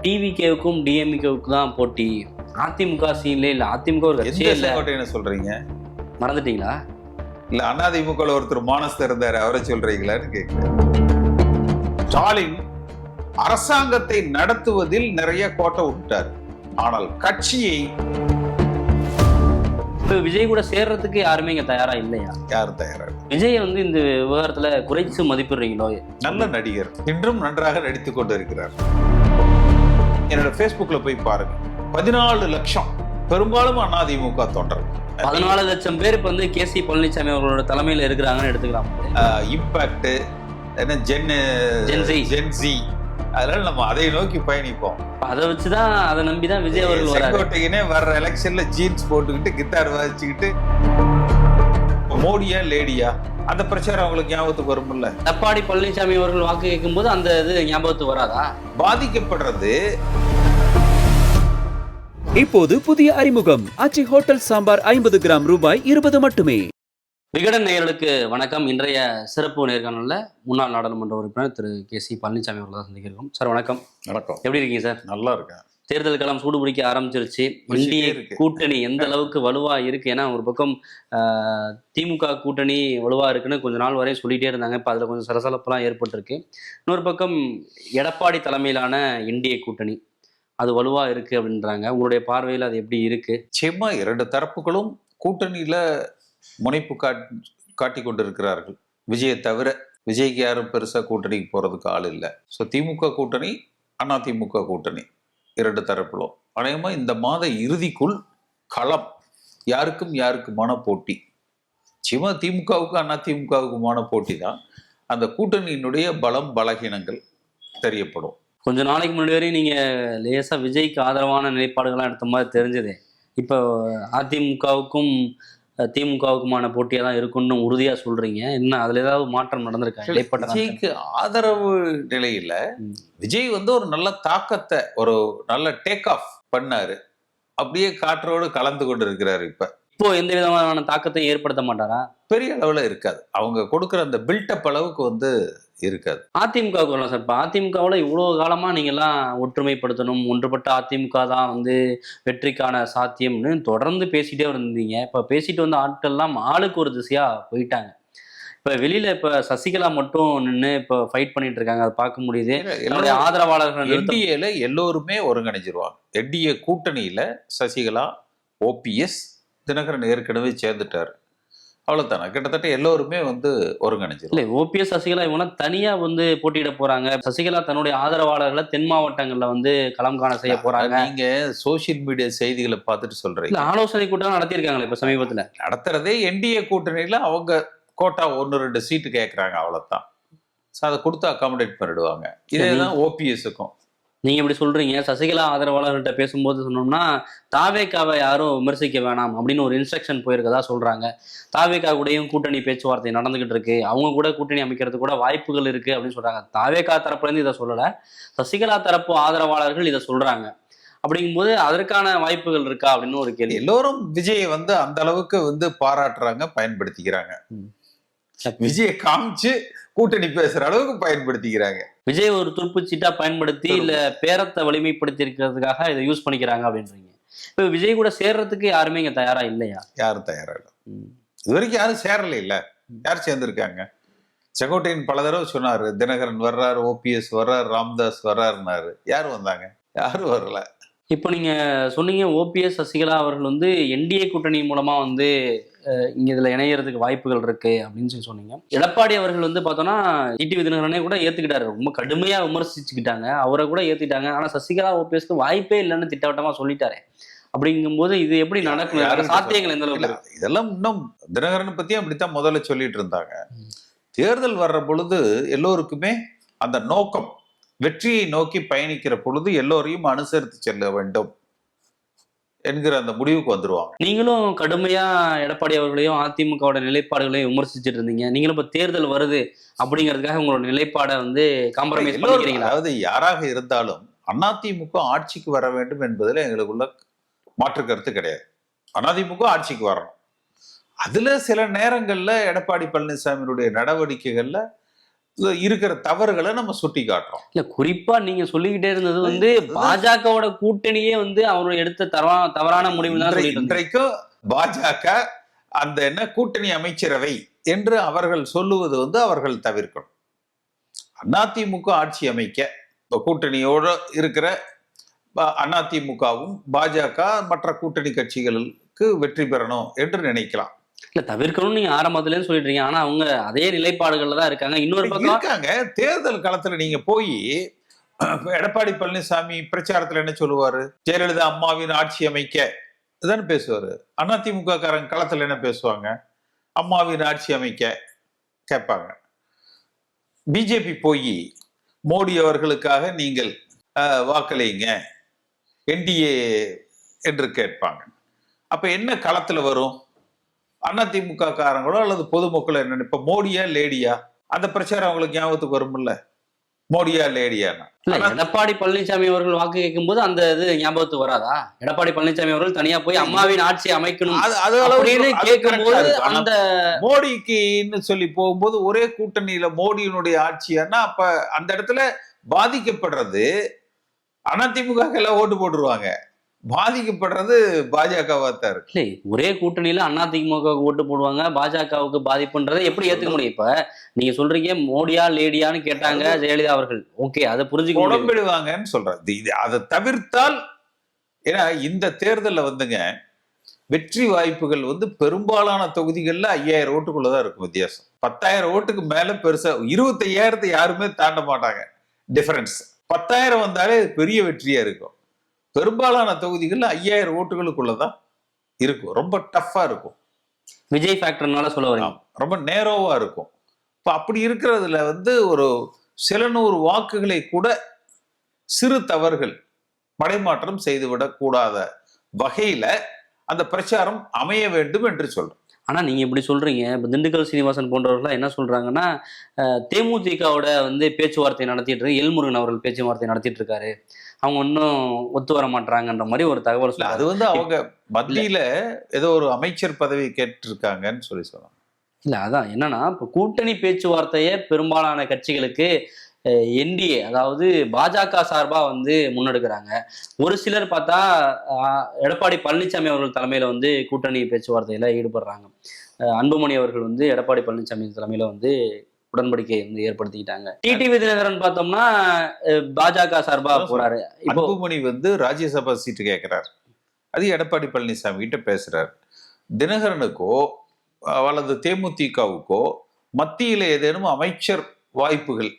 டிவிகேவுக்கும் டிஎம்கேவுக்கு தான் போட்டி. அதிமுக சீன்ல இல்ல. அதிமுக ஒரு கட்சியே இல்ல. என்ன சொல்றீங்க? மறந்துட்டீங்களா? இல்ல அதிமுக ஒருத்தர் மானஸ்தர் இருந்தாரு, அவரை சொல்றீங்களான்னு கேட்கிறேன். ஸ்டாலின் அரசாங்கத்தை நடத்துவதில் நிறைய கோட்டை விட்டார். ஆனால் கட்சியை விஜய் கூட சேர்றதுக்கு யாருமே இங்க தயாரா இல்லையா? யாரும் தயாரா? விஜய் இந்த விவகாரத்துல குறைச்சு மதிப்பிடுறீங்களோ? நல்ல நடிகர், இன்றும் நன்றாக நடித்துக் கொண்டு இருக்கிறார். என்னோட Facebookல போய் பாருங்க, 14 லட்சம் பெரும்பாலும் அதிமுக தொண்டர். 14 லட்சம் பேர் இப்ப கேசி பழனிசாமி அவர்களோட தலைமையில இருக்கிறாங்கன்னு எடுத்துக்கலாம். இம்பாக்ட் என்ன ஜென்சி, அதனால நம்ம அதை நோக்கி பயணிப்போம். அதை வச்சுதான், அதை நம்பிதான் விஜய் அவர்கள் செங்கோட்டையனே வர்ற எலெக்ஷன்ல ஜீன்ஸ் போட்டுக்கிட்டு கிட்டார் வாசிச்சுக்கிட்டு மோடியா லேடியா அந்த பிரச்சாரம் அவங்களுக்கு ஞாபகத்துக்கு வரும்ல. எடப்பாடி பழனிசாமி அவர்கள் வாக்கு கேட்கும் போது அந்த இது ஞாபகத்துக்கு வராதா? பாதிக்கப்படுறது. இப்போது புதிய அறிமுகம் ஆச்சி ஹோட்டல் சாம்பார் 50 கிராம் ரூபாய் 20 மட்டுமே. விகடன் நேயர்களுக்கு வணக்கம். இன்றைய சிறப்பு நேர்காணல்ல முன்னாள் நாடாளுமன்ற உறுப்பினர் திரு கேசி பழனிசாமி அவர்கள் தான் சந்திக்கிறோம். சார் வணக்கம். வணக்கம். எப்படி இருக்கீங்க சார்? நல்லா இருக்கேன். தேர்தல் காலம் சூடு பிடிக்க ஆரம்பிச்சிருச்சு. இந்திய கூட்டணி எந்த அளவுக்கு வலுவா இருக்கு? ஏன்னா ஒரு பக்கம் திமுக கூட்டணி வலுவா இருக்குன்னு கொஞ்ச நாள் வரை சொல்லிட்டே இருந்தாங்க. இப்போ அதுல கொஞ்சம் சலசலப்பெல்லாம் ஏற்பட்டிருக்கு. இன்னொரு பக்கம் எடப்பாடி தலைமையிலான என்டிஏ கூட்டணி அது வலுவா இருக்கு அப்படின்றாங்க. உங்களுடைய பார்வையில் அது எப்படி இருக்கு? நிச்சயமா இரண்டு தரப்புகளும் கூட்டணியில முனைப்பு காட்டி கொண்டிருக்கிறார்கள். விஜயை தவிர விஜய்க்கு யாரும் பெருசா கூட்டணிக்கு போறதுக்கு ஆள் இல்லை. ஸோ திமுக கூட்டணி, அதிமுக கூட்டணி, இரண்டு தரப்பிலும் அநேகமா இந்த மாத இறுதிக்குள் களம் யாருக்குமான போட்டி. நிச்சயமா திமுகவுக்கு அதிமுகவுக்குமான போட்டி தான். அந்த கூட்டணியினுடைய பலம் பலகீனங்கள் தெரியப்படும். கொஞ்ச நாளைக்கு முன்னாடி வரையும் நீங்க லேசா விஜய்க்கு ஆதரவான நிலைப்பாடுகள்லாம் எடுத்த மாதிரி தெரிஞ்சது. இப்போ அதிமுகவுக்கும் திமுகவுக்குமான போட்டியா தான் இருக்குன்னு உறுதியா சொல்றீங்க. என்ன அதுல ஏதாவது மாற்றம் நடந்திருக்கா? விஜய்க்கு ஆதரவு நிலையில விஜய் ஒரு நல்ல தாக்கத்தை, ஒரு நல்ல டேக் ஆஃப் பண்ணாரு. அப்படியே காற்றோடு கலந்து கொண்டு இருக்கிறாரு. இப்போ எந்த விதமான தாக்கத்தை ஏற்படுத்த மாட்டாரா? பெரிய அளவுல இருக்காது. அவங்க கொடுக்குற அந்த பில்டப் அளவுக்கு இருக்காது. அதிமுகவுக்கு வரலாம் சார். இப்போ அதிமுகவில் இவ்வளவு காலமா நீங்க எல்லாம் ஒற்றுமைப்படுத்தணும், ஒன்றுபட்ட அதிமுக தான் வெற்றிக்கான சாத்தியம்னு தொடர்ந்து பேசிட்டே இருந்தீங்க. இப்ப பேசிட்டு வந்த ஆட்கள்லாம் ஆளுக்கு ஒரு திசையா போயிட்டாங்க. இப்ப வெளியில சசிகலா மட்டும் நின்று இப்ப ஃபைட் பண்ணிட்டு இருக்காங்க. அதை பார்க்க முடியுது. என்னுடைய ஆதரவாளர்கள் என்டிஏல எல்லோருமே ஒருங்கிணைஞ்சிருவாங்க. என்டிஏ கூட்டணியில சசிகலா, ஓபிஎஸ், தினகரன் ஏற்கனவே சேர்ந்துட்டாரு. அவ்வளவுதானே. கிட்டத்தட்ட எல்லோருமே ஒருங்கிணைஞ்சிரும். இல்லை, ஓபிஎஸ் சசிகலா இவங்க தனியா போட்டியிட போறாங்க. சசிகலா தன்னுடைய ஆதரவாளர்களை தென் மாவட்டங்கள்ல களம் காண செய்ய போறாங்க. நீங்க சோசியல் மீடியா செய்திகளை பார்த்துட்டு சொல்றீங்க. ஆலோசனை கூட்டம் நடத்தியிருக்காங்களே இப்ப சமீபத்துல. நடத்துறதே என்டிஏ கூட்டணியில அவங்க கோட்டா 1-2 சீட்டு கேட்கறாங்க, அவ்வளவுதான். அதை கொடுத்து அகாமடேட் பண்ணிடுவாங்க. இதேதான் ஓபிஎஸ்க்கும். நீங்க இப்படி சொல்றீங்க. சசிகலா ஆதரவாளர்கள்ட்ட பேசும்போது சொன்னோம்னா தாவேக்காவை யாரும் விமர்சிக்க வேணாம் அப்படின்னு ஒரு இன்ஸ்ட்ரக்ஷன் போயிருக்கதா சொல்றாங்க. தாவேக்கா கூடயும் கூட்டணி பேச்சுவார்த்தை நடந்துகிட்டு இருக்கு. அவங்க கூட கூட்டணி அமைக்கிறது கூட வாய்ப்புகள் இருக்கு அப்படின்னு சொல்றாங்க. தாவேக்கா தரப்புல இருந்து இதை சொல்லல, சசிகலா தரப்பு ஆதரவாளர்கள் இதை சொல்றாங்க. அப்படிங்கும்போது அதற்கான வாய்ப்புகள் இருக்கா அப்படின்னு ஒரு கேள்வி. எல்லோரும் விஜயை அந்த அளவுக்கு பாராட்டுறாங்க, பயன்படுத்திக்கிறாங்க. விஜயை காமிச்சு கூட்டணி பேசுற அளவுக்கு பயன்படுத்திக்கிறாங்க. விஜய் ஒரு துருப்பு சீட்டா பயன்படுத்தி இல்ல பேரத்தை வலிமைப்படுத்தி இருக்கிறதுக்காக இதை யூஸ் பண்ணிக்கிறாங்க அப்படின்றீங்க. இப்ப விஜய் கூட சேர்றதுக்கு யாருமே இங்க தயாரா இல்லையா? யாரும் தயாரா இல்லை. இது வரைக்கும் யாரும் சேரல. இல்ல, யார் சேர்ந்திருக்காங்க? செங்கோட்டையன் பல தடவை சொன்னாரு, தினகரன் வர்றாரு, ஓபிஎஸ் வர்றாரு, ராம்தாஸ் வர்றாருன்னாரு. யாரும் வந்தாங்க? யாரும் வரல. இப்போ நீங்க சொன்னீங்க ஓபிஎஸ் சசிகலா அவர்கள் என்டிஏ கூட்டணி மூலமா இங்க இதுல இணையறதுக்கு வாய்ப்புகள் இருக்கு அப்படின்னு சொன்னீங்க. எடப்பாடி அவர்கள் பார்த்தோம்னா டிடிவி தினகரனே கூட ஏத்துக்கிட்டாரு. ரொம்ப கடுமையா விமர்சிச்சுக்கிட்டாங்க, அவரை கூட ஏத்துக்கிட்டாங்க. ஆனா சசிகலா ஓபிஎஸ்க்கு வாய்ப்பே இல்லைன்னு திட்டவட்டமா சொல்லிட்டாரு. அப்படிங்கும்போது இது எப்படி நடக்கும்? சாத்தியங்கள் எந்த அளவுக்கு? இதெல்லாம் இன்னும் தினகரனை பத்தியும் அப்படித்தான் முதல்ல சொல்லிட்டு இருந்தாங்க. தேர்தல் வர்ற பொழுது எல்லோருக்குமே அந்த நோக்கம், வெற்றியை நோக்கி பயணிக்கிற பொழுது எல்லோரையும் அனுசரித்து செல்ல வேண்டும் என்கிற அந்த முடிவுக்கு வந்துருவாங்க. நீங்களும் கடுமையா எடப்பாடி அவர்களையும் அதிமுகவோட நிலைப்பாடுகளையும் விமர்சிச்சுட்டு இருந்தீங்க. நீங்களும் இப்ப தேர்தல் வருது அப்படிங்கிறதுக்காக உங்களோட நிலைப்பாடை காம்ப்ரமைஸ் பண்ணிக்கிறீங்களா? அதாவது யாராக இருந்தாலும் அதிமுக ஆட்சிக்கு வர வேண்டும் என்பதுல எங்களுக்குள்ள மாற்று கருத்து கிடையாது. அதிமுக ஆட்சிக்கு வரணும். அதுல சில நேரங்கள்ல எடப்பாடி பழனிசாமியினுடைய நடவடிக்கைகள்ல இருக்கிற தவறுகளை நம்ம சுட்டி காட்டுறோம். இல்ல குறிப்பா நீங்க சொல்லிக்கிட்டே இருந்தது வந்து பாஜகவோட கூட்டணியே வந்து அவர் எடுத்த தவறான முடிவு தான் சொல்லிட்டு இருந்தீங்க. இன்றைக்கும் பாஜக அந்த என்ன கூட்டணி அமைச்சரவை என்று அவர்கள் சொல்லுவது வந்து அவர்கள் தவிர்க்கணும். அதிமுக ஆட்சி அமைக்க கூட்டணியோட இருக்கிற அதிமுகவும் பாஜக மற்ற கூட்டணி கட்சிகளுக்கு வெற்றி பெறணும் என்று நினைக்கலாம். இல்ல தவிர்க்கணும்னு நீங்க ஆரம்பத்துல இருந்து சொல்லிட்டு இருக்கீங்க. ஆனா அவங்க அதே நிலைப்பாடுகள்ல தான் இருக்காங்க. இன்னொரு பக்கம் இருக்காங்க. தேர்தல் களத்துல நீங்க போய் எடப்பாடி பழனிசாமி பிரச்சாரத்துல என்ன சொல்லுவாரு? ஜெயலலிதா அம்மாவின் ஆட்சி அமைக்க இதுதானே பேசுவாரு. அதிமுக காரங்க களத்துல என்ன பேசுவாங்க? அம்மாவின் ஆட்சி அமைக்க கேட்பாங்க. பிஜேபி போய் மோடி அவர்களுக்காக நீங்கள் வாக்களிங்க என்டிஏ என்று கேட்பாங்க. அப்ப என்ன களத்துல வரும்? அதிமுக காரங்களோ அல்லது பொதுமக்களோ என்ன, இப்ப மோடியா லேடியா அந்த பிரச்சாரம் அவங்களுக்கு ஞாபகத்துக்கு வரும்ல. மோடியா லேடியானா எடப்பாடி பழனிசாமி அவர்கள் வாக்கு கேட்கும் போது அந்த இது ஞாபகத்துக்கு வராதா? எடப்பாடி பழனிசாமி அவர்கள் தனியா போய் அம்மாவின் ஆட்சி அமைக்கணும் அப்படின்னு கேட்கும் போது அந்த மோடிக்குன்னு சொல்லி போகும்போது ஒரே கூட்டணியில மோடியினுடைய ஆட்சியானா அப்ப அந்த இடத்துல பாதிக்கப்படுறது அதிமுக எல்லாம் ஓட்டு போட்டுருவாங்க. பாதிக்கப்படுறது பாஜகவா தான் இருக்கு. இல்லை, ஒரே கூட்டணியில அதிமுக ஓட்டு போடுவாங்க, பாஜகவுக்கு பாதிப்புன்றதை எப்படி ஏத்துக்க முடியும்? இப்ப நீங்க சொல்றீங்க மோடியா லேடியான்னு கேட்டாங்க ஜெயலலிதா அவர்கள், ஓகே அதை புரிஞ்சுக்க உடம்பிடுவாங்கன்னு சொல்றது. அதை தவிர்த்தால், ஏன்னா இந்த தேர்தலில் வந்துங்க வெற்றி வாய்ப்புகள் வந்து பெரும்பாலான தொகுதிகளில் 5000 ஓட்டுக்குள்ளதான் இருக்கும் வித்தியாசம். 10,000 ஓட்டுக்கு மேல பெருசா 25,000 யாருமே தாண்ட மாட்டாங்க டிஃபரன்ஸ். 10,000 வந்தாலே பெரிய வெற்றியா இருக்கும். பெரும்பாலான தொகுதிகள் 5000 ஓட்டுகளுக்குள்ளதான் இருக்கும். ரொம்ப டஃப்பா இருக்கும். விஜய் ஃபேக்டர்னால சொல்ல வரீங்க. ரொம்ப நேரோவா இருக்கும். இப்ப அப்படி இருக்கிறதுல வந்து ஒரு சில நூறு வாக்குகளை கூட சிறு தவறுகள் மடைமாற்றம் செய்துவிடக் கூடாத வகையில அந்த பிரச்சாரம் அமைய வேண்டும் என்று சொல்றேன். ஆனா நீங்க இப்படி சொல்றீங்க. இப்ப திண்டுக்கல் சீனிவாசன் போன்றவர்கள் என்ன சொல்றாங்கன்னா, தேமுதிகவோட வந்து பேச்சுவார்த்தை நடத்திட்டு இருக்கு, எல்முருகன் அவர்கள் பேச்சுவார்த்தை நடத்திட்டு இருக்காரு, அவங்க இன்னும் ஒத்து வர மாட்டாங்கன்ற மாதிரி ஒரு தகவல் சொல்ல. அது வந்து அவங்க மத்தியில ஏதோ ஒரு அமைச்சர் பதவி கேட்டிருக்காங்கன்னு சொல்லி சொன்னாங்க. இல்ல அதான் என்னன்னா, இப்ப கூட்டணி பேச்சுவார்த்தையை பெரும்பாலான கட்சிகளுக்கு என்டிஏ அதாவது பாஜக சார்பா வந்து முன்னெடுக்கிறாங்க. ஒரு சிலர் பார்த்தா எடப்பாடி பழனிசாமி அவர்கள் தலைமையில வந்து கூட்டணி பேச்சுவார்த்தையில ஈடுபடுறாங்க. அன்புமணி அவர்கள் வந்து எடப்பாடி பழனிசாமி தலைமையில வந்து உடன்படிக்கை வந்து ஏற்படுத்திக்கிட்டாங்க. டிடிவி தினகரன் பார்த்தோம்னா பாஜக சார்பா போறாரு. அன்புமணி வந்து ராஜ்யசபா சீட்டு கேட்கிறார், அது எடப்பாடி பழனிசாமி கிட்ட பேசுறாரு. தினகரனுக்கோ அல்லது தேமுதிகவுக்கோ மத்தியில ஏதேனும் அமைச்சர் வாய்ப்புகள்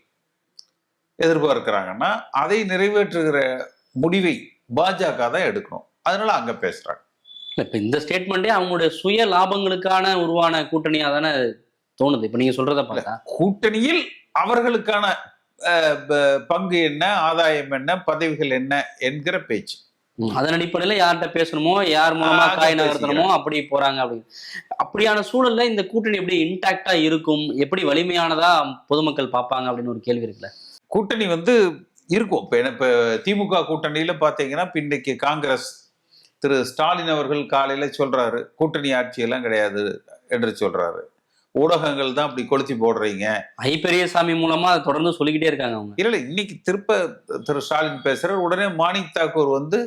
எதிர்பார்க்கிறாங்கன்னா அதை நிறைவேற்றுகிற முடிவை பாஜக தான் எடுக்கணும். அதனால அங்க பேசுறாங்க. இப்ப இந்த ஸ்டேட்மெண்டே அவங்களுடைய சுய லாபங்களுக்கான உருவான கூட்டணியா தானே தோணுது. இப்ப நீங்க சொல்றத பார்த்தா கூட்டணியில் அவர்களுக்கான பங்கு என்ன, ஆதாயம் என்ன, பதவிகள் என்ன என்கிற பேச்சு. அதன் அடிப்படையில யார்கிட்ட பேசணுமோ, யார் மூலமா காய் நகர்த்தணுமோ அப்படி போறாங்க. அப்படியான சூழல்ல இந்த கூட்டணி எப்படி இன்டாக்டா இருக்கும், எப்படி வலிமையானதா பொதுமக்கள் பார்ப்பாங்க அப்படின்னு ஒரு கேள்வி இருக்குல்ல. கூட்டணி வந்து இருக்கும். இப்ப திமுக கூட்டணியில பாத்தீங்கன்னா இன்னைக்கு காங்கிரஸ் திரு ஸ்டாலின் அவர்கள் காலையில சொல்றாரு கூட்டணி ஆட்சியெல்லாம் கிடையாது என்று சொல்றாரு. ஊடகங்கள் தான் அப்படி கொளுத்தி போடுறீங்க. பெரியசாமி மூலமா அதை தொடர்ந்து சொல்லிக்கிட்டே இருக்காங்க அவங்க. இல்ல இன்னைக்கு திரு ஸ்டாலின் பேசுறாரு. உடனே மாணிக் தாக்கூர் வந்து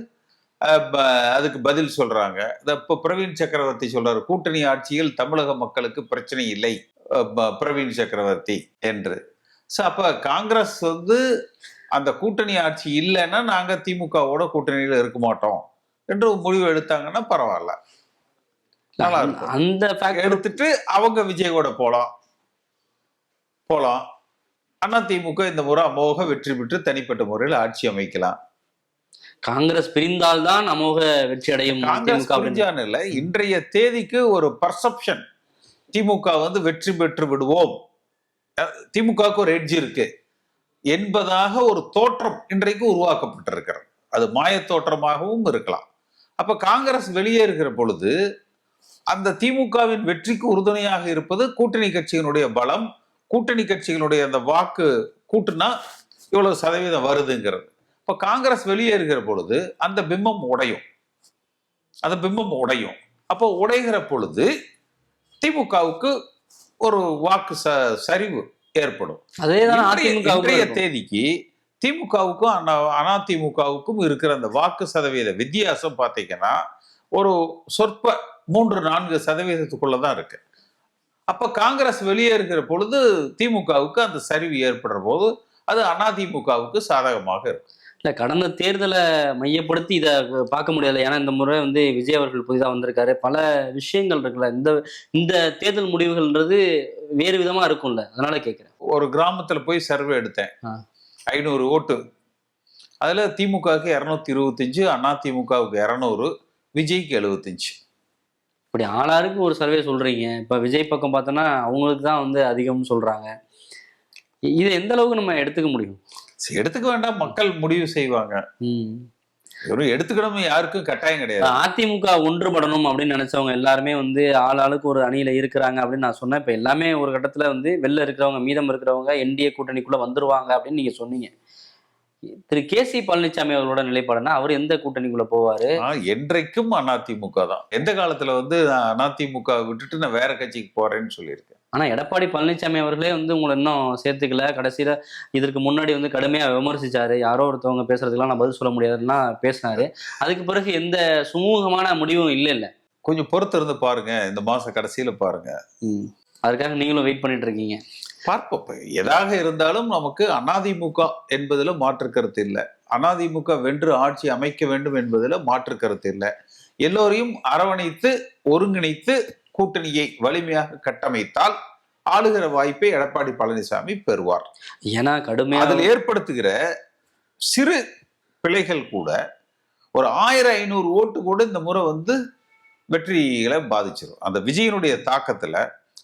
அதுக்கு பதில் சொல்றாங்க. இப்ப பிரவீன் சக்கரவர்த்தி சொல்றாரு கூட்டணி ஆட்சியில் தமிழக மக்களுக்கு பிரச்சனை இல்லை பிரவீன் சக்கரவர்த்தி என்று. அப்ப காங்கிரஸ் வந்து அந்த கூட்டணி ஆட்சி இல்லைன்னா நாங்க திமுகவோட கூட்டணியில இருக்க மாட்டோம் என்று முடிவு எடுத்தாங்கன்னா பரவாயில்ல, நல்லா இருக்கும். அந்த எடுத்துட்டு அவங்க விஜயோட போலாம். அதிமுக இந்த முறை அமோக வெற்றி பெற்று தனிப்பட்ட முறையில் ஆட்சி அமைக்கலாம். காங்கிரஸ் பிரிந்தால்தான் அமோக வெற்றி அடையும். இல்ல, இன்றைய தேதிக்கு ஒரு பர்செப்ஷன் திமுக வந்து வெற்றி பெற்று விடுவோம், திமுகவுக்கு ஒரு எட்ஜ் இருக்கு என்பதாக ஒரு தோற்றம் இன்றைக்கு உருவாக்கப்பட்டிருக்கிறது. அது மாய தோற்றமாகவும் இருக்கலாம். அப்ப காங்கிரஸ் வெளியே இருக்கிற பொழுது அந்த திமுகவின் வெற்றிக்கு உறுதுணையாக இருப்பது கூட்டணி கட்சிகளுடைய பலம். கூட்டணி கட்சிகளுடைய அந்த வாக்கு கூட்டுனா இவ்வளவு சதவீதம் வருதுங்கிறது. இப்ப காங்கிரஸ் வெளியே இருக்கிற பொழுது அந்த பிம்பம் உடையும். அப்போ உடைகிற பொழுது திமுகவுக்கு ஒரு வாக்கு சரிவு ஏற்படும். அதேதான் இன்றைய தேதிக்கு திமுகவுக்கும் அதிமுகவுக்கும் இருக்கிற அந்த வாக்கு சதவீத வித்தியாசம் பாத்தீங்கன்னா ஒரு சொற்ப 3-4% இருக்கு. அப்ப காங்கிரஸ் வெளியே இருக்கிற பொழுது திமுகவுக்கு அந்த சரிவு ஏற்படுற போது அது அதிமுகவுக்கு சாதகமாக இருக்கும். இல்ல, கடந்த தேர்தலை மையப்படுத்தி இதை பார்க்க முடியாது. ஏன்னா இந்த முறை விஜய் அவர்கள் புதிதாக வந்திருக்காரு. பல விஷயங்கள் இருக்குல்ல, இந்த தேர்தல் முடிவுகள்ன்றது வேறு விதமா இருக்கும்ல, அதனால கேட்கிறேன். ஒரு கிராமத்துல போய் சர்வே எடுத்தேன். 500 ஓட்டு. அதுல திமுகவுக்கு 225, அதிமுகவுக்கு 200, விஜய்க்கு 75. இப்படி ஆளாருக்கு ஒரு சர்வே சொல்றீங்க. இப்ப விஜய் பக்கம் பார்த்தோன்னா அவங்களுக்கு தான் அதிகம்னு சொல்றாங்க. இது எந்த அளவுக்கு நம்ம எடுத்துக்க முடியும்? எடுத்துக்க வேண்டாம், மக்கள் முடிவு செய்வாங்க. எடுத்துக்கணும், யாருக்கும் கட்டாயம் கிடையாது. அதிமுக ஒன்றுபடணும் அப்படின்னு நினைச்சவங்க எல்லாருமே ஆளாளுக்கு ஒரு அணியில இருக்கிறாங்க அப்படின்னு நான் சொன்னேன். இப்ப எல்லாமே ஒரு கட்டத்துல வெளில இருக்கிறவங்க, மீதம் இருக்கிறவங்க என்டிஏ கூட்டணிக்குள்ள வந்துருவாங்க அப்படின்னு நீங்க சொன்னீங்க. திரு கே.சி. பழனிசாமி அவர்களோட நிலைப்பாடுனா அவர் எந்த கூட்டணிக்குள்ள போவாரு? என்றைக்கும் அதிமுக தான். எந்த காலத்துல அதிமுக விட்டுட்டு நான் வேற கட்சிக்கு போறேன்னு சொல்லியிருக்கேன். ஆனா எடப்பாடி பழனிசாமி அவர்களே உங்களை இன்னும் சேர்த்துக்கல. கடைசியில இதற்கு முன்னாடி கடுமையா விமர்சிச்சாரு. யாரோ ஒருத்தவங்க பேசுறதுக்கெல்லாம் நான் பதில் சொல்ல முடியாதுன்னா பேசினாரு. அதுக்கு பிறகு எந்த சுமூகமான முடிவும் இல்ல. கொஞ்சம் பொறுத்து இருந்து பாருங்க, இந்த மாச கடைசியில பாருங்க. அதுக்காக நீங்களும் வெயிட் பண்ணிட்டு இருக்கீங்க. பார்ப்போம். எதாக இருந்தாலும் நமக்கு அதிமுக என்பதுல மாற்று கருத்து இல்லை. அதிமுக வென்று ஆட்சி அமைக்க வேண்டும் என்பதுல மாற்று கருத்து இல்லை. எல்லோரையும் அரவணைத்து ஒருங்கிணைத்து கூட்டணியை வலிமையாக கட்டமைத்தால் ஆளுகிற வாய்ப்பை எடப்பாடி பழனிசாமி பெறுவார். ஏன்னா கடுமையாக அதில் ஏற்படுத்துகிற சிறு பிழைகள் கூட ஒரு 1500 ஓட்டு கூட இந்த முறை வெற்றிகளை பாதிச்சிடும். அந்த விஜயனுடைய தாக்கத்துல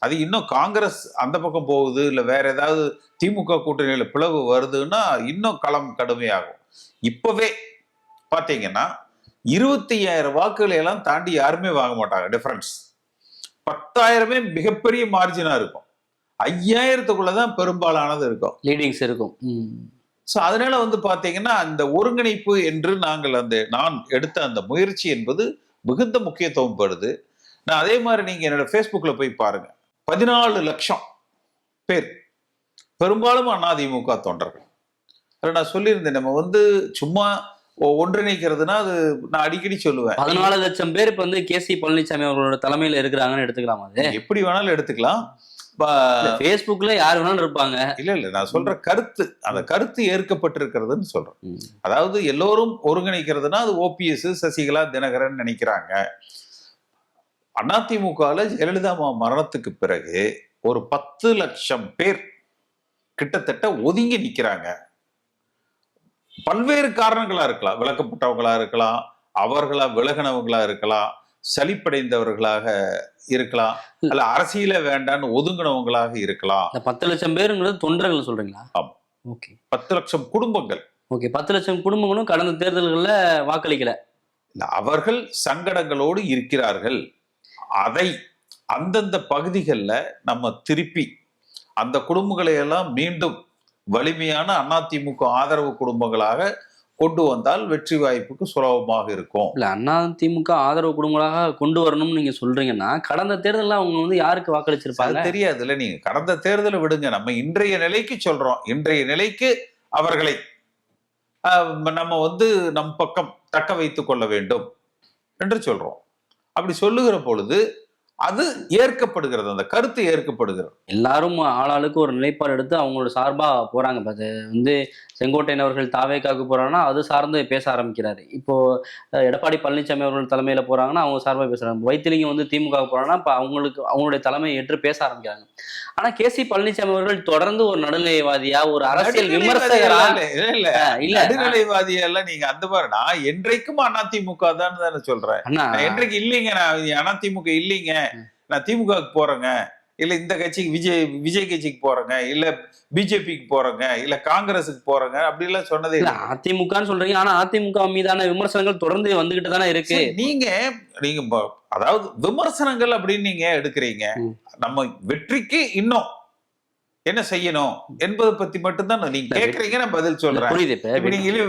அது இன்னும் காங்கிரஸ் அந்த பக்கம் போகுது, இல்ல வேற ஏதாவது திமுக கூட்டணியில பிளவு வருதுன்னா இன்னும் களம் கடுமையாகும். இப்பவே பாத்தீங்கன்னா 25,000 வாக்குகளை எல்லாம் தாண்டி யாருமே வாங்க மாட்டாங்க. டிஃபரன்ஸ் 10,000 மிகப்பெரிய மார்ஜினா இருக்கும். 5,000க்குள்ளதான் பெரும்பாலானது இருக்கும், லீடிங்ஸ் இருக்கும். ஸோ அதனால பாத்தீங்கன்னா அந்த ஒருங்கிணைப்பு என்று நான் எடுத்த அந்த முயற்சி என்பது மிகுந்த முக்கியத்துவம் பெறுது. நான் அதே மாதிரி நீங்க என்னோட ஃபேஸ்புக்ல போய் பாருங்க, 14 லட்சம் பேர் பெரும்பாலும் அதிமுக தொண்டர்கள். நான் சொல்லியிருந்தேன், நம்ம சும்மா ஒன்றிணைக்கிறதுனா அது நான் அடிக்கடி சொல்லுவேன். 14 லட்சம் பேர் இப்ப கே.சி. பழனிசாமி அவர்களோட தலைமையில இருக்கிறாங்கன்னு எடுத்துக்கலாம். அது எப்படி வேணாலும் எடுத்துக்கலாம். ஃபேஸ்புக்ல யார் வேணாலும் இருப்பாங்க. இல்ல நான் சொல்ற கருத்து, அந்த கருத்து ஏற்கப்பட்டிருக்கிறதுன்னு சொல்றேன். அதாவது எல்லோரும் ஒருங்கிணைக்கிறதுனா அது ஓபிஎஸ், சசிகலா, தினகரன் நினைக்கிறாங்க. அதிமுகல ஜெயலலிதா மரணத்துக்கு பிறகு ஒரு 10 லட்சம் பேர் கிட்டத்தட்ட ஒதுங்கி நிக்கிறாங்க. பல்வேறு காரணங்களா இருக்கலாம், விளக்கப்பட்டவங்களா இருக்கலாம், அவர்களா விலகினவங்களா இருக்கலாம், சலிப்படைந்தவர்களாக இருக்கலாம், அல்ல அரசியல வேண்டான்னு ஒதுங்கினவங்களாக இருக்கலாம். 10 லட்சம் பேருங்கிறது தொண்டர்கள் சொல்றீங்களா? ஆமா. ஓகே, 10 லட்சம் குடும்பங்கள். ஓகே, 10 லட்சம் குடும்பங்களும் கடந்த தேர்தல்கள்ல வாக்களிக்கல. அவர்கள் சங்கடங்களோடு இருக்கிறார்கள். அதை அந்தந்த பகுதிகளில் நம்ம திருப்பி அந்த குடும்பங்களை எல்லாம் மீண்டும் வலிமையான அதிமுக ஆதரவு குடும்பங்களாக கொண்டு வந்தால் வெற்றி வாய்ப்புக்கு சுலபமாக இருக்கும். இல்ல, அதிமுக ஆதரவு குடும்பங்களாக கொண்டு வரணும்னு நீங்க சொல்றீங்கன்னா கடந்த தேர்தலில் அவங்க யாருக்கு வாக்களிச்சிருப்பாங்க தெரியாதுல்ல. நீங்க கடந்த தேர்தலை விடுங்க, நம்ம இன்றைய நிலைக்கு சொல்றோம். இன்றைய நிலைக்கு அவர்களை நம்ம நம் பக்கம் தக்க வைத்துக் கொள்ள வேண்டும் என்று சொல்றோம். அப்படி சொல்லுகிற பொழுது அது ஏற்கப்படுகிறது, அந்த கருத்து ஏற்கப்படுகிறது. எல்லாரும் ஆளாளுக்கு ஒரு நிலைப்பாடு எடுத்து அவங்களோட சார்பா போறாங்க. அது செங்கோட்டையன் அவர்கள் தாவேக்காவுக்கு போறாங்கன்னா அது சார்ந்து பேச ஆரம்பிக்கிறாரு. இப்போ எடப்பாடி பழனிசாமி அவர்கள் தலைமையில போறாங்கன்னா அவங்க சார்பா பேசுறாங்க. வைத்திலிங்கம் திமுக போறாங்கன்னா இப்ப அவங்களுடைய தலைமையை ஏற்று பேச ஆரம்பிக்கிறாங்க. ஆனா கே.சி. பழனிசாமி அவர்கள் தொடர்ந்து ஒரு நடுநிலைவாதியா, ஒரு அரசியல் விமர்சகரா நடுநிலைவாதியா எல்லாம் நீங்க அந்த மாதிரி நான் என்றைக்கும் அதிமுக தான் தானே சொல்றேன். என்றைக்கு இல்லைங்க, நான் அதிமுக இல்லைங்க, நான் திமுகவுக்கு போறேங்க, இல்ல இந்த கட்சிக்கு விஜய் கட்சிக்கு போறேங்க, இல்ல பிஜேபிக்கு போறேங்க, இல்ல காங்கிரஸுக்கு போறேங்க அப்படி எல்லாம் சொன்னதே இல்லை. அதிமுகன்னு சொல்றீங்க, ஆனா அதிமுக மீதான விமர்சனங்கள் தொடர்ந்து வந்துகிட்டு தானே இருக்கு. நீங்க அதாவது விமர்சனங்கள் அப்படின்னு நீங்க எடுக்கிறீங்க. நம்ம வெற்றிக்கு இன்னும் என்ன செய்யணும் என்பதை பத்தி மட்டும்தான் நீங்க கேக்குறீங்க, நான் பதில் சொல்றேன். புரியுது.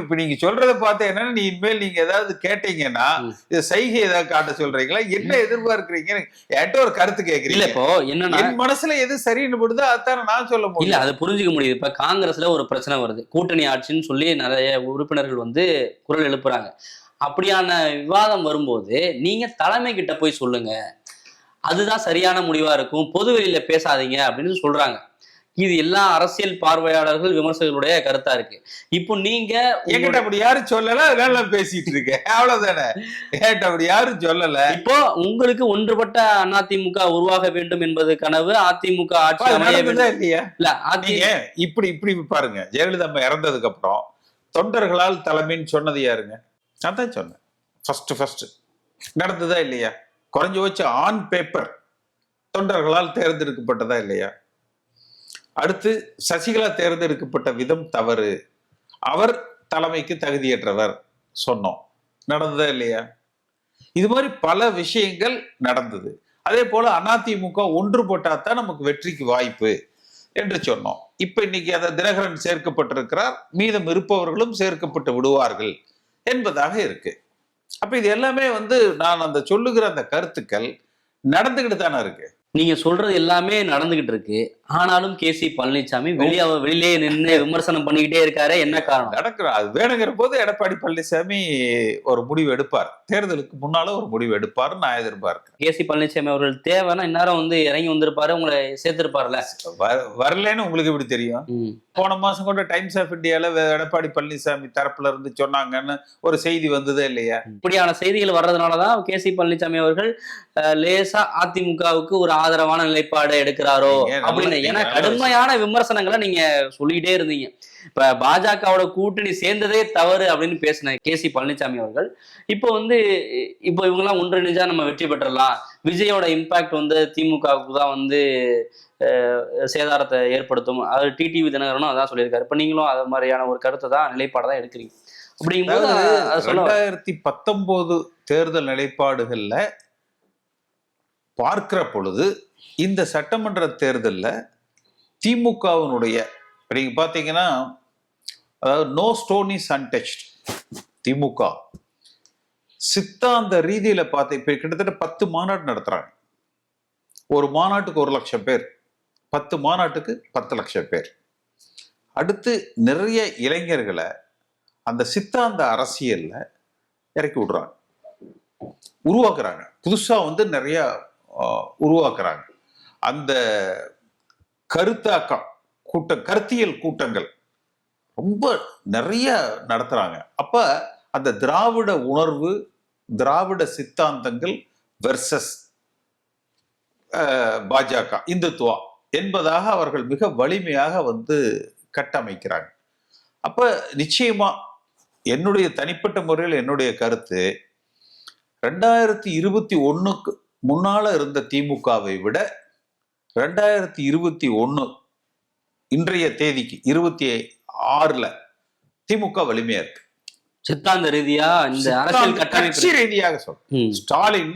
இப்ப நீங்க சொல்றத பார்த்து என்னன்னா, நீ இனிமேல் நீங்க ஏதாவது கேட்டீங்கன்னா இது செய்கை ஏதாவது காட்ட சொல்றீங்களா, என்ன எதிர்பார்க்கிறீங்க, என்கிட்ட ஒரு கருத்து கேக்குறீங்க. இப்போ என்னன்னா, என் மனசுல எது சரின்னு படுதோ அதான நான் சொல்ல முடியும். இல்ல, அது புரிஞ்சுக்க முடியுது. இப்ப காங்கிரஸ்ல ஒரு பிரச்சனை வருது, கூட்டணி ஆட்சின்னு சொல்லி நிறைய உறுப்பினர்கள் வந்து குரல் எழுப்புறாங்க. அப்படியான விவாதம் வரும்போது நீங்க தலைமை கிட்ட போய் சொல்லுங்க, அதுதான் சரியான முடிவா இருக்கும், பொது வெளியில பேசாதீங்க அப்படின்னு சொல்றாங்க. இது எல்லா அரசியல் பார்வையாளர்கள் விமர்சகர்களுடைய கருத்தா இருக்கு. இப்போ நீங்க என்கிட்ட அப்படி யாரும் சொல்லல, அதனால நான் பேசிட்டு இருக்கேன், அவ்வளவுதானே. என்கிட்ட அப்படி யாரும் சொல்லல. இப்போ உங்களுக்கு ஒன்றுபட்ட அதிமுக உருவாக வேண்டும் என்பது கனவு, அதிமுக ஆட்சி அமைய வேண்டும் இல்லையா? இல்ல, நீங்க இப்படி பாருங்க, ஜெயலலிதா அம்மா இறந்ததுக்கு அப்புறம் தொண்டர்களால் தலைமைன்னு சொன்னது யாருங்க? நான் தான் சொன்னேன். ஃபர்ஸ்ட் நடந்ததா இல்லையா? குறைஞ்சு வச்சு ஆன் பேப்பர் தொண்டர்களால் தேர்ந்தெடுக்கப்பட்டதா இல்லையா? அடுத்து சசிகலா தேர்ந்தெடுக்கப்பட்ட விதம் தவறு, அவர் தலைமைக்கு தகுதியற்றவர் சொன்னோம். நடந்ததா இல்லையா? இது மாதிரி பல விஷயங்கள் நடந்தது. அதே போல அதிமுக ஒன்றுபட்டாதான் நமக்கு வெற்றிக்கு வாய்ப்பு என்று சொன்னோம். இப்ப இன்னைக்கு அதை தினகரன் சேர்க்கப்பட்டிருக்கிறார், மீதம் இருப்பவர்களும் சேர்க்கப்பட்டு விடுவார்கள் என்பதாக இருக்கு. அப்ப இது எல்லாமே வந்து நான் அந்த சொல்லுகிற அந்த கருத்துக்கள் நடந்துகிட்டு தானே இருக்கு. நீங்க சொல்றது எல்லாமே நடந்துகிட்டு இருக்கு. ஆனாலும் கேசி பழனிசாமி வெளியே நின்று விமர்சனம் பண்ணிக்கிட்டே இருக்காரு. என்ன காரணம்? நடக்கிற அது வேணுங்கிற போது எடப்பாடி பழனிசாமி ஒரு முடிவு எடுப்பார், தேர்தலுக்கு முன்னால ஒரு முடிவு எடுப்பார் நான் எதிர்பார்க்கிறேன். கேசி பழனிசாமி அவர்கள் தேவைன்னா இந்நேரம் வந்து இறங்கி வந்திருப்பாரு, உங்களை சேர்த்திருப்பாருல. வரலன்னு உங்களுக்கு எப்படி தெரியும்? போன மாசம் கூட டைம்ஸ் ஆஃப் இந்தியால எடப்பாடி பழனிசாமி தரப்புல இருந்து சொன்னாங்கன்னு ஒரு செய்தி வந்ததே இல்லையா? இப்படியான செய்திகள் வர்றதுனாலதான் கேசி பழனிசாமி அவர்கள் லேசா அதிமுகவுக்கு ஒரு ஆதரவான நிலைப்பாடு எடுக்கிறாரோ அப்படின்னு. ஏன்னா கடுமையான விமர்சனங்களை நீங்க சொல்லிட்டே இருந்தீங்க. இப்ப பாஜகவோட கூட்டணி சேர்ந்ததே தவறு அப்படின்னு பேசின கேசி பழனிசாமி அவர்கள் இப்போ வந்து இவங்கெல்லாம் ஒன்றிணைஞ்சா நம்ம வெற்றி பெற்றலாம், விஜயோட இம்பாக்ட் வந்து திமுகவுக்கு தான் வந்து சேதாரத்தை ஏற்படுத்தும், அது டிடிவி தினகரனும் அதான் சொல்லியிருக்காரு. இப்ப நீங்களும் அது மாதிரியான ஒரு கருத்தை தான் நிலைப்பாடு தான் எடுக்கிறீங்க. அப்படிங்கும்போது 2019 தேர்தல் நிலைப்பாடுகள்ல பார்க்கிற பொழுது இந்த சட்டமன்ற தேர்தலில் திமுகவினுடைய நீங்க பாத்தீங்கன்னா, அதாவது நோ ஸ்டோன் இஸ் அன்டச்ட். திமுக சித்தாந்த ரீதியில பார்த்து இப்ப கிட்டத்தட்ட 10 மாநாடு நடத்துறாங்க. ஒரு மாநாட்டுக்கு 1 லட்சம் பேர், 10 மாநாட்டுக்கு 10 லட்சம் பேர். அடுத்து நிறைய இளைஞர்களை அந்த சித்தாந்த அரசியல்ல இறக்கி விடுறாங்க, உருவாக்குறாங்க. புதுசா வந்து நிறைய உருவாக்குறாங்க. அந்த கருத்தாக்கம் கருத்தியல் கூட்டங்கள் ரொம்ப நிறைய நடத்துறாங்க. அப்ப அந்த திராவிட உணர்வு, திராவிட சித்தாந்தங்கள் வெர்சஸ் பாஜக இந்துத்துவா என்பதாக அவர்கள் மிக வலிமையாக வந்து கட்டமைக்கிறாங்க. அப்ப நிச்சயமா என்னுடைய தனிப்பட்ட முறையில் என்னுடைய கருத்து, 2021க்கு முன்னால இருந்த திமுகவை விட 2021 இன்றைய தேதிக்கு 26ல திமுக வலிமையா இருக்கு. சித்தாந்த ரீதியா, இந்த அரசியல் கட்சி ரீதியாக சொல்றேன். ஸ்டாலின்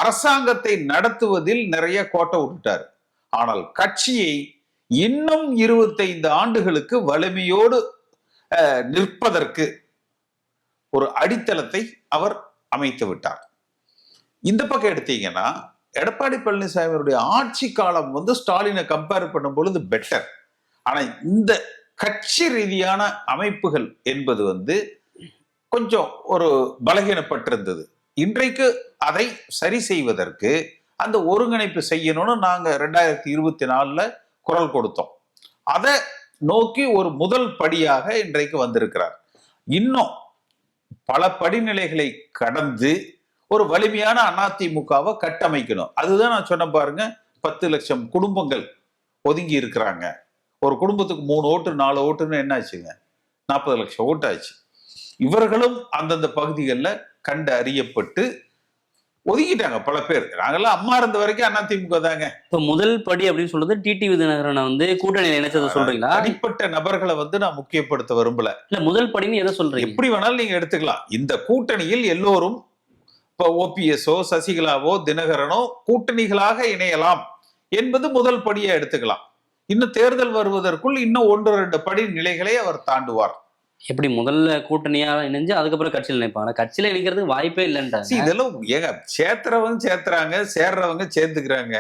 அரசாங்கத்தை நடத்துவதில் நிறைய கோட்டை விட்டுட்டார். ஆனால் கட்சியை இன்னும் 25 ஆண்டுகளுக்கு வலிமையோடு நிற்பதற்கு ஒரு அடித்தளத்தை அவர் அமைத்து விட்டார். இந்த பக்கம் எடுத்தீங்கன்னா எடப்பாடி பழனிசாமியுடைய ஆட்சி காலம் வந்து ஸ்டாலினை கம்பேர் பண்ணும் பொழுது பெட்டர். ஆனா இந்த கட்சி ரீதியான அமைப்புகள் என்பது வந்து கொஞ்சம் ஒரு பலகீனப்பட்டிருந்தது. இன்றைக்கு அதை சரி செய்வதற்கு அந்த ஒருங்கிணைப்பு செய்யணும்னு நாங்க 2024ல குரல் கொடுத்தோம். அதை நோக்கி ஒரு முதல் படியாக இன்றைக்கு வந்திருக்கிறார். இன்னும் பல படிநிலைகளை கடந்து ஒரு வலிமையான அதிமுகவை கட்டமைக்கணும். அதுதான் நான் சொன்ன பாருங்க, 10 லட்சம் குடும்பங்கள் ஒதுங்கி இருக்கிறாங்க. ஒரு குடும்பத்துக்கு 3 ஓட்டு 4 ஓட்டுன்னு என்ன ஆச்சுங்க? 40 லட்சம் ஓட்டு ஆச்சு. இவர்களும் அந்தந்த பகுதிகளில் கண்டு அறியப்பட்டு ஒதுக்கிட்டாங்க பல பேர். நாங்கெல்லாம் அம்மா இருந்த வரைக்கும் அதிமுக தாங்க. இப்ப முதல் படி அப்படின்னு சொல்றது டிடிவி தினகரனை வந்து கூட்டணியில இணைச்சதை சொல்றீங்களா? தனிப்பட்ட நபர்களை வந்து நான் முக்கியப்படுத்த விரும்பல. இல்ல, முதல் படின்னு எதை சொல்றீங்க? எப்படி வேணாலும் நீங்க எடுத்துக்கலாம். இந்த கூட்டணியில் எல்லோரும் இப்போ ஓபிஎஸ்ஓ, சசிகலாவோ, தினகரனோ கூட்டணிகளாக இணையலாம் என்பது முதல் படியை எடுத்துக்கலாம். இன்னும் தேர்தல் வருவதற்குள் இன்னும் 1-2 படி நிலைகளை அவர் தாண்டுவார். எப்படி முதல்ல கூட்டணியா இணைஞ்சு அதுக்கப்புறம் கட்சியில் நினைப்பாங்க? கட்சியில இணைக்கிறதுக்கு வாய்ப்பே இல்லைன்றாங்க. இதெல்லாம் ஏங்க சேர்த்துறவங்க சேர்த்துறாங்க, சேர்றவங்க சேர்த்துக்கிறாங்க.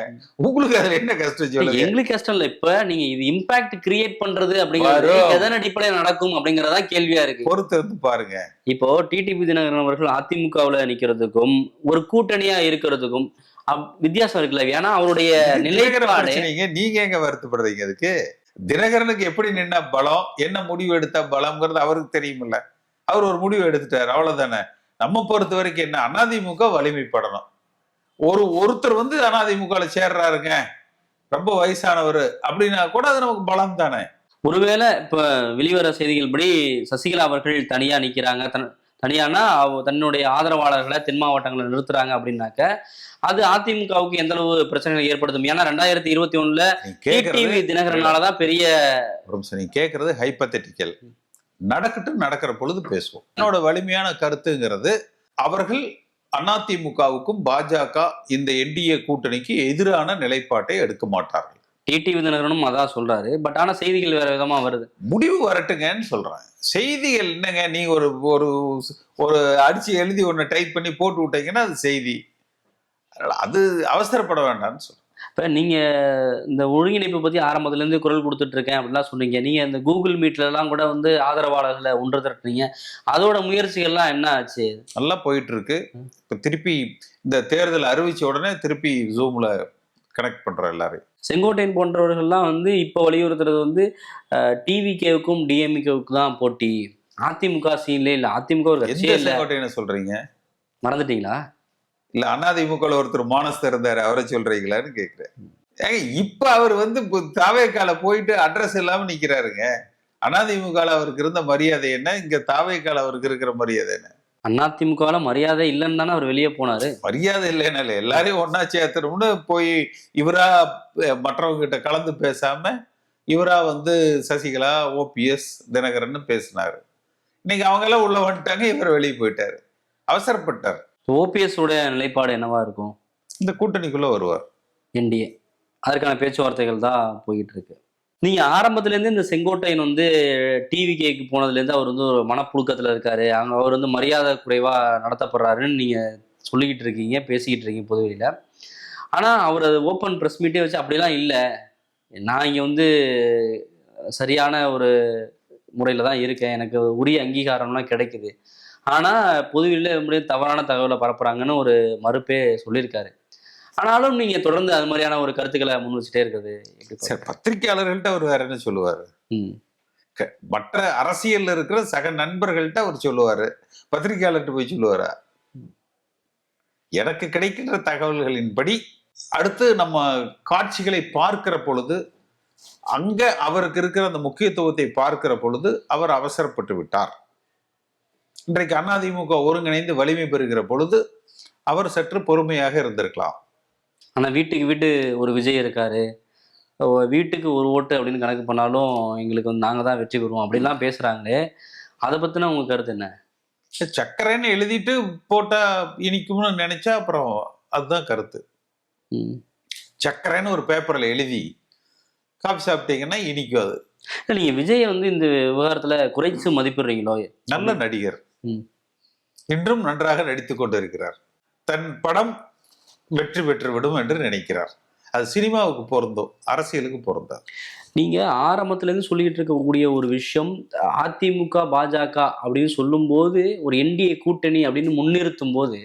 உங்களுக்கு அதுல என்ன கஷ்டம் சொல்லுங்க? எங்களுக்கு கஷ்டம் இல்ல. இப்ப நீங்க இது இம்பாக்ட் கிரியேட் பண்றது அப்படிங்கிறது எதன் அடிப்படையில் நடக்கும் அப்படிங்கறதா கேள்வியா இருக்கு. பொறுத்து வந்து பாருங்க. இப்போ டிடிவி தினகரன் அவர்கள் அதிமுகவுல நிக்கிறதுக்கும் ஒரு கூட்டணியா இருக்கிறதுக்கும் வித்தியாசம் இருக்குல்ல. ஏன்னா அவருடைய நிலைப்பாடு. நீங்க எங்க வருத்தப்படுறீங்க? அதுக்கு தினகரனுக்கு எப்படி நின்ன பலம், என்ன முடிவு எடுத்த பலம்ங்கிறது அவருக்கு தெரியுமில்ல. அவர் ஒரு முடிவு எடுத்துட்டாரு, அவ்வளவுதானே. நம்ம பொறுத்த வரைக்கும் என்ன, அதிமுக வலிமைப்படணும். ஒருத்தர் வந்து அதிமுக சேர்றாருங்க, ரொம்ப வயசானவர் அப்படின்னா கூட அது நமக்கு பலம் தானே. ஒருவேளை இப்ப வெளிவர செய்திகள் படி சசிகலா அவர்கள் தனியா நிக்கிறாங்க, தனியானா தன்னுடைய ஆதரவாளர்களை தென் மாவட்டங்களை நிறுத்துறாங்க அப்படின்னாக்க அது அதிமுகவுக்கு எந்த அளவு பிரச்சனைகளை ஏற்படுத்தும்? ஏன்னா 2021 டிடிவி தினகரனாலதான் பெரிய. நீ கேட்கறது ஹைப்பத்தட்டிக்கல். நடக்கட்டும், நடக்கிற பொழுது பேசுவோம். என்னோட வலிமையான கருத்துங்கிறது, அவர்கள் அதிமுகவுக்கும் பாஜக இந்த என்டிஏ கூட்டணிக்கு எதிரான நிலைப்பாட்டை எடுக்க மாட்டார்கள். டிடிவி தினகரனும் அதான் சொல்றாரு. பட் ஆனா செய்திகள் வேற விதமா வருது. முடிவு வரட்டுங்கன்னு சொல்றேன். செய்திகள் என்னங்க, நீங்க ஒரு அடிச்சு எழுதி ஒன்னு டைப் பண்ணி போட்டு விட்டீங்கன்னா அது செய்தி. அது அவசரப்பட வேண்டாம்னு சொல்றேன். இப்ப நீங்க இந்த ஒருங்கிணைப்பு பத்தி ஆரம்பத்துல இருந்து குரல் கொடுத்துட்டு இருக்கேன் அப்படிலாம் சொன்னீங்க. நீங்க இந்த கூகுள் மீட்ல எல்லாம் கூட வந்து ஆதரவாளர்களை ஒன்று திரட்டுறீங்க. அதோட முயற்சிகள்லாம் என்ன ஆச்சு? நல்லா போயிட்டு இருக்கு. இப்ப திருப்பி இந்த தேர்தல் அறிவிச்ச உடனே திருப்பி ஜூம்ல கனெக்ட் பண்ற எல்லாரும். செங்கோட்டையன் போன்றவர்கள்லாம் வந்து இப்ப வலியுறுத்துறது வந்து டிவிகேவுக்கும் டிஎம்கேவுக்கும் தான் போட்டி, அதிமுக சீன்ல இல்ல. அதிமுக ஒரு கட்சியே இல்ல. செங்கோட்டையன் சொல்றீங்க, மறந்துட்டீங்களா? இல்ல அதிமுக ஒருத்தர் மானஸ்தர் இருந்தாரு, அவரை சொல்றீங்களான்னு கேக்குறேன். இப்ப அவர் வந்து தாவேக்கால போயிட்டு அட்ரஸ் இல்லாம நிக்கிறாருங்க. அதிமுக அவருக்கு இருந்த மரியாதை என்ன, இங்க தாவேக்கால அவருக்கு இருக்கிற மரியாதை என்ன? அதிமுகல மரியாதை இல்லைன்னு தானே அவர் வெளியே போனாரு. மரியாதை இல்லைன்னு எல்லாரையும் ஒன்னா சேர்த்தணும்னு போய் இவரா மற்றவங்க கிட்ட கலந்து பேசாம இவரா வந்து சசிகலா, ஓபிஎஸ், தினகரன் பேசினாரு. இன்னைக்கு அவங்க எல்லாம் உள்ள வந்துட்டாங்க, இவர் வெளியே போயிட்டாரு, அவசரப்பட்டார். ஓபிஎஸ் உடைய நிலைப்பாடு என்னவா இருக்கும்? இந்த கூட்டணிக்குள்ள வருவார், என்டிஏ. அதற்கான பேச்சுவார்த்தைகள் தான் போயிட்டு இருக்கு. நீங்க ஆரம்பத்துல இருந்து இந்த செங்கோட்டையன் வந்து டிவிகேக்கு போனதுல இருந்து அவர் வந்து ஒரு மனப்புழுக்கத்துல இருக்காரு, அவர் வந்து மரியாதை குறைவா நடத்தப்படுறாருன்னு நீங்க சொல்லிக்கிட்டு இருக்கீங்க, பேசிக்கிட்டு இருக்கீங்க பொதுவெளியில. ஆனா அவர் அது ஓப்பன் ப்ரெஸ் மீட்டே வச்சு அப்படிலாம் இல்லை, நான் இங்க வந்து சரியான ஒரு முறையில தான் இருக்கேன், எனக்கு உரிய அங்கீகாரம்லாம் கிடைக்குது, ஆனா பொதுவெளியில எப்படியும் தவறான தகவலை பரப்புறாங்கன்னு ஒரு மறுப்பே சொல்லியிருக்காரு. ஆனாலும் நீங்க தொடர்ந்து அது மாதிரியான ஒரு கருத்துக்களை முன் வச்சுட்டே இருக்குது. பத்திரிகையாளர்கள்ட்ட அவர் வேற என்ன சொல்லுவாரு? மற்ற அரசியல் இருக்கிற சக நண்பர்கள்ட்ட அவர் சொல்லுவாரு, பத்திரிகையாளர்கிட்ட போய் சொல்லுவாரா? எனக்கு கிடைக்கின்ற தகவல்களின்படி அடுத்து நம்ம காட்சிகளை பார்க்கிற பொழுது, அங்க அவருக்கு இருக்கிற அந்த முக்கியத்துவத்தை பார்க்கிற பொழுது அவர் அவசரப்பட்டு விட்டார். இன்றைக்கு அதிமுக ஒருங்கிணைந்து வலிமை பெறுகிற பொழுது அவர் சற்று பொறுமையாக இருந்திருக்கலாம். ஆனா வீட்டுக்கு ஒரு விஜய் இருக்காரு, வீட்டுக்கு ஒரு ஓட்டு அப்படின்னு கணக்கு பண்ணாலும் எங்களுக்கு வந்து நாங்க தான் வெற்றி பெறுவோம் அப்படின்லாம் பேசுறாங்களே, அதை பத்தின உங்க கருத்து என்ன? சக்கரைன்னு எழுதிட்டு போட்டா இனிக்கும்னு நினைச்சா அப்புறம் அதுதான் கருத்து. சக்கரைன்னு ஒரு பேப்பர்ல எழுதி காபி சாப்பிட்டீங்கன்னா இனிக்கும். அது நீங்க விஜய் வந்து இந்த விவகாரத்துல குறைச்சு மதிப்பிடுறீங்களோ? நல்ல நடிகர், இன்றும் நன்றாக நடித்துக் கொண்டிருக்கிறார். தன் படம் வெற்றி பெற்று விடும் என்று நினைக்கிறார். அது சினிமாவுக்கு பொருந்தும், அரசியலுக்கு பொருந்தாது. நீங்க ஆரம்பத்துல இருந்து சொல்லிட்டு இருக்கக்கூடிய ஒரு விஷயம், அதிமுக பாஜக அப்படின்னு சொல்லும் போது ஒரு என்டிஏ கூட்டணி அப்படின்னு முன்னிறுத்தும் போது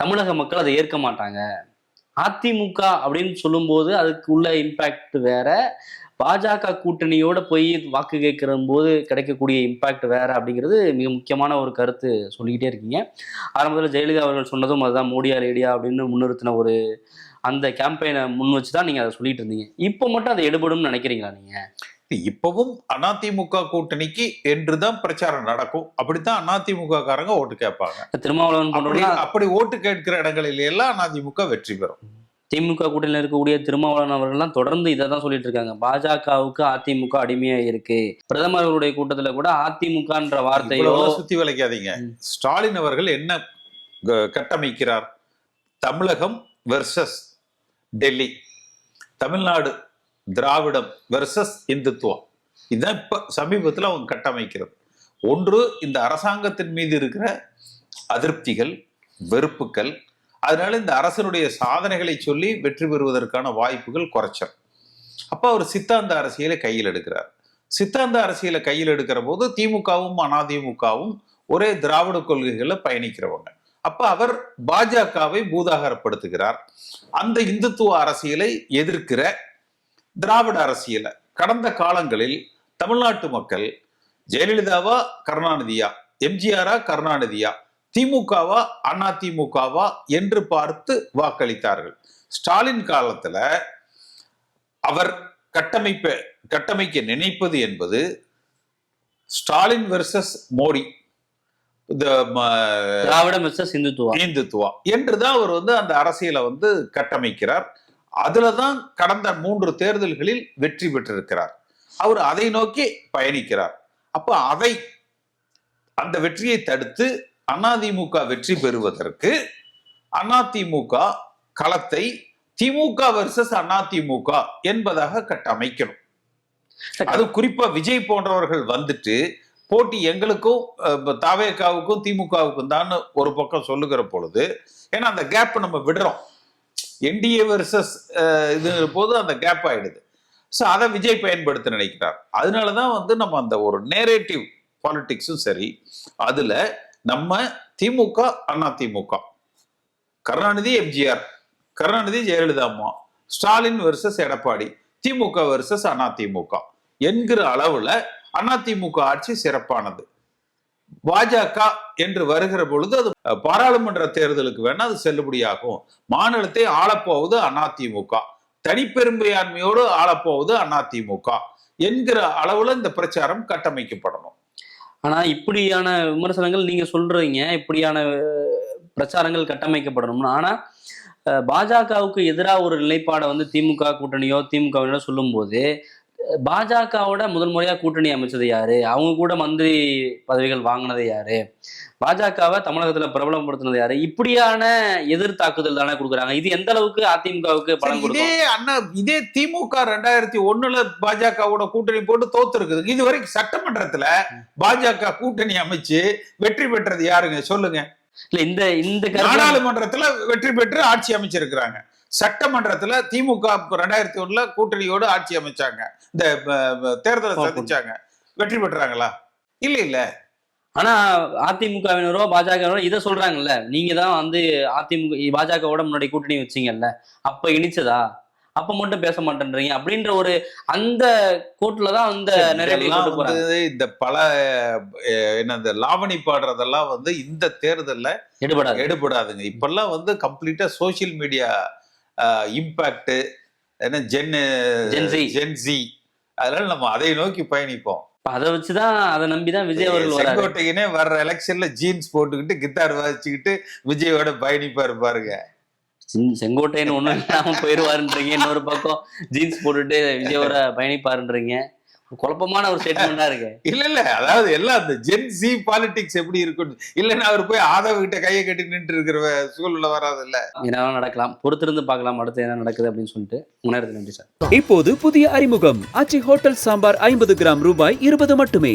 தமிழக மக்கள் அதை ஏற்க மாட்டாங்க. அதிமுக அப்படின்னு சொல்லும் போது அதுக்கு உள்ள இம்பாக்ட் வேற, பாஜக கூட்டணியோட போய் வாக்கு கேட்கிற போது கிடைக்கக்கூடிய இம்பாக்ட் வேற அப்படிங்கிறது மிக முக்கியமான ஒரு கருத்து சொல்லிக்கிட்டே இருக்கீங்க. ஆரம்பத்தில் ஜெயலலிதா அவர்கள் சொன்னதும் அதுதான், மோடியா ரேடியா அப்படின்னு முன்னிறுத்தின ஒரு அந்த கேம்பெயினை முன் வச்சுதான் நீங்க அதை சொல்லிட்டு இருந்தீங்க. இப்போ மட்டும் அதை எடுபடும் நினைக்கிறீங்களா நீங்க? இப்பவும் அதிமுக கூட்டணிக்கு என்றுதான் பிரச்சாரம் நடக்கும். அப்படித்தான் அதிமுக காரங்க ஓட்டு கேட்பாங்க. திருமாவளவன் அப்படி ஓட்டு கேட்கிற இடங்களில் எல்லாம் அதிமுக வெற்றி பெறும். திமுக கூட்டணியில் இருக்கக்கூடிய திருமாவளவன் அவர்கள்லாம் தொடர்ந்து இதை தான் சொல்லிட்டு இருக்காங்க, பாஜகவுக்கு அதிமுக அடிமையா இருக்கு. பிரதமர்களுடைய கூட்டத்துல கூட அதிமுகன்ற வார்த்தையோ சுத்தி வளைக்காதீங்க. ஸ்டாலின் அவர்கள் என்ன கட்டமைக்கிறார்? தமிழகம் வெர்சஸ் டெல்லி, தமிழ்நாடு திராவிடம் வெர்சஸ் இந்துத்துவா. இதுதான் இப்ப சமீபத்தில் அவங்க கட்டமைக்கிறது. ஒன்று, இந்த அரசாங்கத்தின் மீது இருக்கிற அதிருப்திகள், வெறுப்புகள், அதனால இந்த அரசனுடைய சாதனைகளை சொல்லி வெற்றி பெறுவதற்கான வாய்ப்புகள் குறைச்சல். அப்ப அவர் சித்தாந்த அரசியலை கையில் எடுக்கிறார். சித்தாந்த அரசியலை கையில் எடுக்கிற போது திமுகவும் அதிமுகவும் ஒரே திராவிட கொள்கைகளை பயணிக்கிறவங்க. அப்ப அவர் பாஜகவை பூதாகரப்படுத்துகிறார். அந்த இந்துத்துவ அரசியலை எதிர்க்கிற திராவிட அரசியலை கடந்த காலங்களில் தமிழ்நாட்டு மக்கள் ஜெயலலிதாவா கருணாநிதியா, எம்ஜிஆரா கருணாநிதியா, திமுகவா அதிமுகவா என்று பார்த்து வாக்களித்தார்கள். ஸ்டாலின் காலத்துல அவர் கட்டமைக்க நினைப்பது என்பது ஸ்டாலின் வெர்சஸ் மோடி, திராவிடம் வெர்சஸ் இந்துத்துவா என்றுதான் அவர் அந்த அரசியலை கட்டமைக்கிறார். அதுலதான் கடந்த 3 தேர்தல்களில் வெற்றி பெற்றிருக்கிறார். அவர் அதை நோக்கி பயணிக்கிறார். அப்ப அந்த வெற்றியை தடுத்து அதிமுக வெற்றி பெறுவதற்கு அதிமுக களத்தை திமுக வெர்சஸ் அதிமுக என்பதாக கட்டமைக்கணும். அது குறிப்பா விஜய் போன்றவர்கள் வந்துட்டு போட்டி எங்களுக்கும் தாவேகாவுக்கும் திமுகவுக்கும் தான் ஒரு பக்கம் சொல்லுகிற பொழுது, ஏன்னா அந்த கேப் நம்ம விடுறோம், என்டிஏ வெர்சஸ் இது போது அந்த கேப் ஆயிடுது. ஸோ அதை விஜய் பயன்படுத்த நினைக்கிறார். அதனாலதான் நம்ம அந்த ஒரு நேரேட்டிவ் பாலிடிக்ஸும் சரி, அதுல நம்ம திமுக அதிமுக, கருணாநிதி எம்ஜிஆர், கருணாநிதி ஜெயலலிதா அம்மா, ஸ்டாலின் வெர்சஸ் எடப்பாடி, திமுக வெர்சஸ் அதிமுக என்கிற அளவுல அதிமுக ஆட்சி சிறப்பானது. பாஜக என்று வருகிற பொழுது அது பாராளுமன்ற தேர்தலுக்கு வேணா அது செல்லுபடியாகும். மாநிலத்தை ஆளப்போவது அதிமுக, தனிப்பெரும்பான்மையோடு ஆளப்போவது அதிமுக என்கிற அளவுல இந்த பிரச்சாரம் கட்டமைக்கப்படணும். ஆனா இப்படியான விமர்சனங்கள் நீங்க சொல்றீங்க, இப்படியான பிரச்சாரங்கள் கட்டமைக்கப்படணும். ஆனா பாஜகவுக்கு எதிராக ஒரு நிலைப்பாடை திமுக கூட்டணியோ திமுகவினோ சொல்லும் போது, பாஜகவோட முதல் முறையா கூட்டணி அமைச்சது யாரு? அவங்க கூட மந்திரி பதவிகள் வாங்கினது யாரு? பாஜகவை தமிழகத்துல பிரபலப்படுத்தினது யாரு? இப்படியான எதிர் தாக்குதல் தானே கொடுக்குறாங்க. இது எந்த அளவுக்கு அதிமுகவுக்கு பலம் கொடுக்கும்? இதே திமுக 2001 பாஜகவோட கூட்டணி போட்டு தோத்துருக்குது. இது வரைக்கும் சட்டமன்றத்துல பாஜக கூட்டணி அமைச்சு வெற்றி பெற்றது யாருங்க சொல்லுங்க? இல்ல இந்த நாடாளுமன்றத்துல வெற்றி பெற்று ஆட்சி அமைச்சிருக்கிறாங்க. சட்டமன்றத்துல திமுக 2001 கூட்டணியோடு ஆட்சி அமைச்சாங்க, இந்த தேர்தலை சந்திச்சாங்க, வெற்றி பெற்றாங்களா? இல்ல. ஆனா அதிமுகவினரோ பாஜகவினரோ இதை சொல்றாங்கல்ல, நீங்க தான் அதிமுக பாஜகவோட முன்னாடி கூட்டணி வச்சீங்கல்ல, அப்ப இனிச்சதா, அப்ப மட்டும் பேச மாட்டேன்றீங்க அப்படின்ற ஒரு அந்த கோட்லதான் இந்த பல இந்த லாவணி பாடுறதெல்லாம் இந்த தேர்தல்ல எடுபடாதுங்க. இப்பெல்லாம் கம்ப்ளீட்டா சோசியல் மீடியா இம்பாக்ட், ஜென்சி, அதனால நம்ம அதை நோக்கி பயணிப்போம். அதை வச்சுதான், அதை நம்பிதான் விஜய் அவர்கள் செங்கோட்டையனே வர்ற எலெக்ஷன்ல ஜீன்ஸ் போட்டுக்கிட்டு கிட்டார் வாசிச்சுக்கிட்டு விஜயோட பயணிப்பாரு பாருங்க. செங்கோட்டையன் ஒண்ணும் இல்லாம போயிருவாருன்றீங்க, இன்னொரு பக்கம் ஜீன்ஸ் போட்டுட்டு விஜயோட பயணிப்பாருன்றீங்க. குழப்பமான ஒரு ஸ்டேட்மெண்டா இருக்கு. இல்ல அதாவது எல்லாம் அந்த ஜென்சி பாலிடிக்ஸ் எப்படி இருக்கும், இல்லன்னா அவர் போய் ஆதவ கிட்ட கையை கட்டி நின்று இருக்கிற சூழ்நிலை வராது. இல்ல என்ன நடக்கலாம், பொறுத்திருந்து பார்க்கலாம் அடுத்து என்ன நடக்குது அப்படின்னு சொல்லிட்டு. முன்னேறது நன்றி சார். இப்போது புதிய அறிமுகம் ஆச்சி ஹோட்டல் சாம்பார் 50 கிராம் ரூபாய் 20 மட்டுமே.